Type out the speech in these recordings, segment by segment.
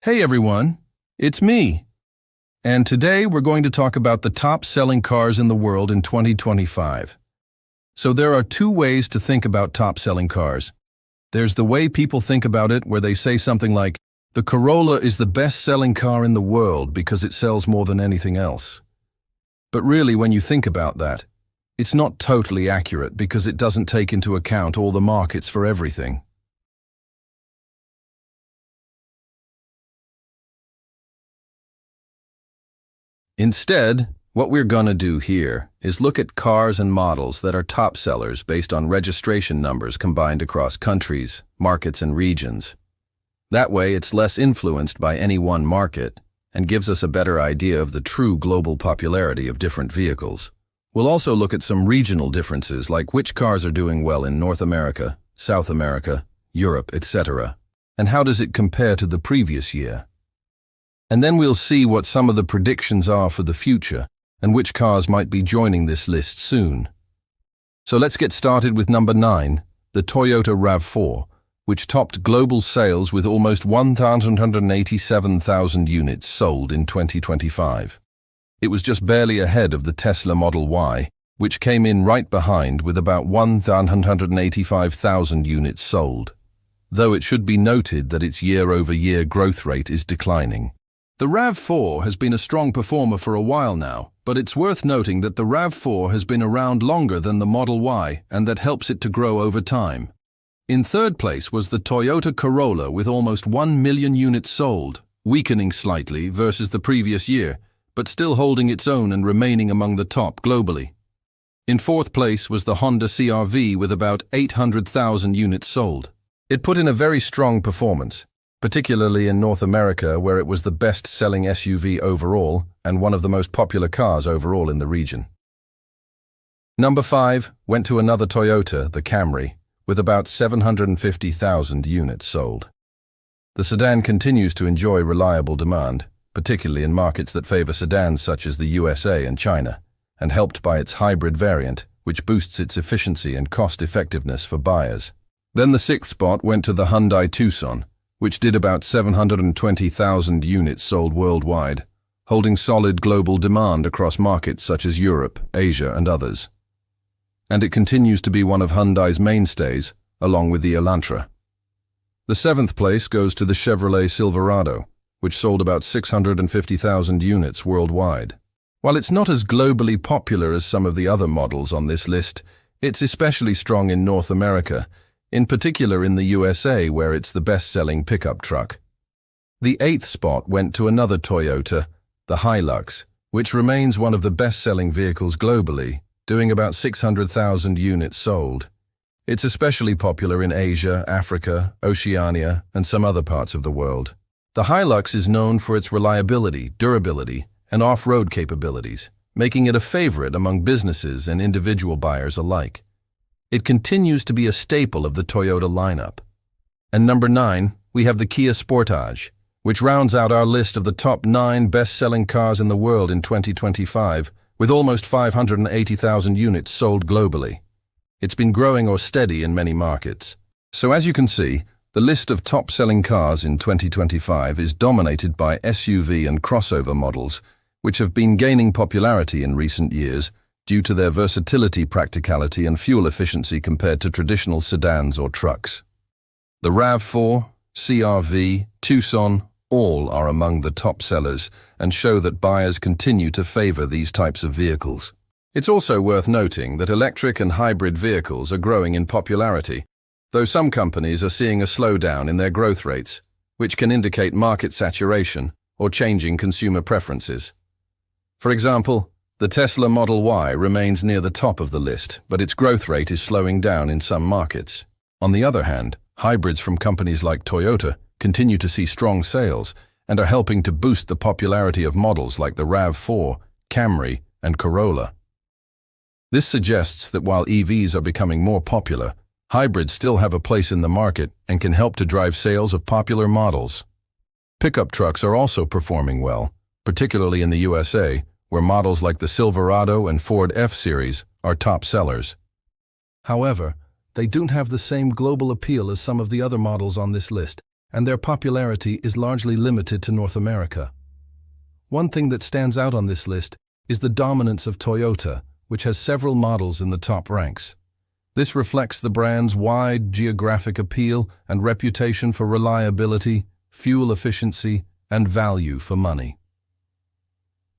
Hey everyone, it's me. And today we're going to talk about the top selling cars in the world in 2025. So there are two ways to think about top selling cars. There's the way people think about it, where they say something like, the Corolla is the best selling car in the world because it sells more than anything else. But really, when you think about that, it's not totally accurate because it doesn't take into account all the markets for everything. Instead, what we're gonna do here is look at cars and models that are top sellers based on registration numbers combined across countries, markets, and regions. That way, it's less influenced by any one market and gives us a better idea of the true global popularity of different vehicles. We'll also look at some regional differences, like which cars are doing well in North America, South America, Europe, etc., and how does it compare to the previous year. And then we'll see what some of the predictions are for the future and which cars might be joining this list soon. So let's get started with number 9, the Toyota RAV4, which topped global sales with almost 187,000 units sold in 2025. It was just barely ahead of the Tesla Model Y, which came in right behind with about 185,000 units sold, though it should be noted that its year-over-year growth rate is declining. The RAV4 has been a strong performer for a while now, but it's worth noting that the RAV4 has been around longer than the Model Y, and that helps it to grow over time. In third place was the Toyota Corolla with almost 1 million units sold, weakening slightly versus the previous year, but still holding its own and remaining among the top globally. In fourth place was the Honda CR-V with about 800,000 units sold. It put in a very strong performance, particularly in North America, where it was the best-selling SUV overall and one of the most popular cars overall in the region. Number 5 went to another Toyota, the Camry, with about 750,000 units sold. The sedan continues to enjoy reliable demand, particularly in markets that favor sedans such as the USA and China, and helped by its hybrid variant, which boosts its efficiency and cost-effectiveness for buyers. Then the 6th spot went to the Hyundai Tucson, which did about 720,000 units sold worldwide, holding solid global demand across markets such as Europe, Asia, and others. And it continues to be one of Hyundai's mainstays, along with the Elantra. The 7th place goes to the Chevrolet Silverado, which sold about 650,000 units worldwide. While it's not as globally popular as some of the other models on this list, it's especially strong in North America, in particular in the USA, where it's the best-selling pickup truck. The 8th spot went to another Toyota, the Hilux, which remains one of the best-selling vehicles globally, doing about 600,000 units sold. It's especially popular in Asia, Africa, Oceania, and some other parts of the world. The Hilux is known for its reliability, durability, and off-road capabilities, making it a favorite among businesses and individual buyers alike. It continues to be a staple of the Toyota lineup. And number 9, we have the Kia Sportage, which rounds out our list of the top 9 best-selling cars in the world in 2025, with almost 580,000 units sold globally. It's been growing or steady in many markets. So as you can see, the list of top-selling cars in 2025 is dominated by SUV and crossover models, which have been gaining popularity in recent years due to their versatility, practicality, and fuel efficiency compared to traditional sedans or trucks. The RAV4, CR-V, Tucson, all are among the top sellers and show that buyers continue to favor these types of vehicles. It's also worth noting that electric and hybrid vehicles are growing in popularity, though some companies are seeing a slowdown in their growth rates, which can indicate market saturation or changing consumer preferences. For example, the Tesla Model Y remains near the top of the list, but its growth rate is slowing down in some markets. On the other hand, hybrids from companies like Toyota continue to see strong sales and are helping to boost the popularity of models like the RAV4, Camry, and Corolla. This suggests that while EVs are becoming more popular, hybrids still have a place in the market and can help to drive sales of popular models. Pickup trucks are also performing well, particularly in the USA, where models like the Silverado and Ford F-Series are top sellers. However, they don't have the same global appeal as some of the other models on this list, and their popularity is largely limited to North America. One thing that stands out on this list is the dominance of Toyota, which has several models in the top ranks. This reflects the brand's wide geographic appeal and reputation for reliability, fuel efficiency, and value for money.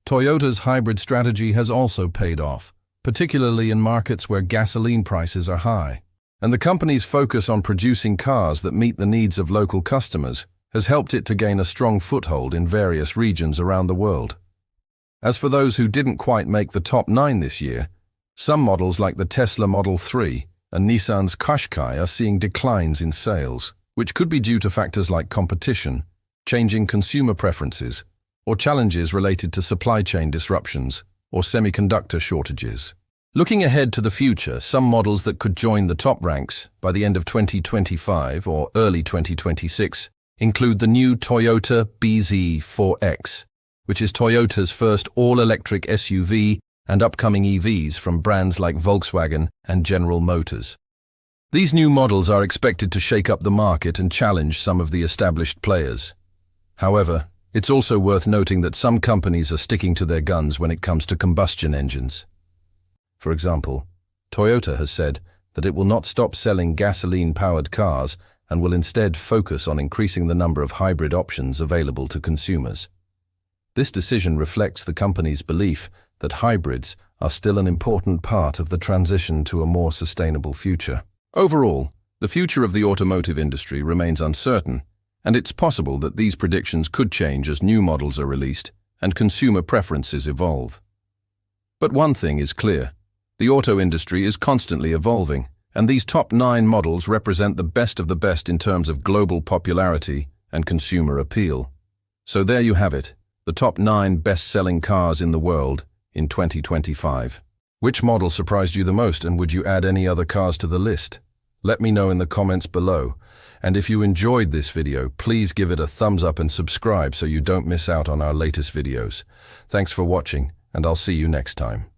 Toyota's hybrid strategy has also paid off, particularly in markets where gasoline prices are high. And the company's focus on producing cars that meet the needs of local customers has helped it to gain a strong foothold in various regions around the world. As for those who didn't quite make the top 9 this year, some models like the Tesla Model 3 and Nissan's Qashqai are seeing declines in sales, which could be due to factors like competition, changing consumer preferences, or challenges related to supply chain disruptions or semiconductor shortages. Looking ahead to the future, some models that could join the top ranks by the end of 2025 or early 2026 include the new Toyota BZ4X, which is Toyota's first all-electric SUV, and upcoming EVs from brands like Volkswagen and General Motors. These new models are expected to shake up the market and challenge some of the established players. However, it's also worth noting that some companies are sticking to their guns when it comes to combustion engines. For example, Toyota has said that it will not stop selling gasoline-powered cars and will instead focus on increasing the number of hybrid options available to consumers. This decision reflects the company's belief that hybrids are still an important part of the transition to a more sustainable future. Overall, the future of the automotive industry remains uncertain, and it's possible that these predictions could change as new models are released and consumer preferences evolve. But one thing is clear. The auto industry is constantly evolving, and these top 9 models represent the best of the best in terms of global popularity and consumer appeal. So there you have it, the top 9 best-selling cars in the world in 2025. Which model surprised you the most, and would you add any other cars to the list? Let me know in the comments below. And if you enjoyed this video, please give it a thumbs up and subscribe so you don't miss out on our latest videos. Thanks for watching, and I'll see you next time.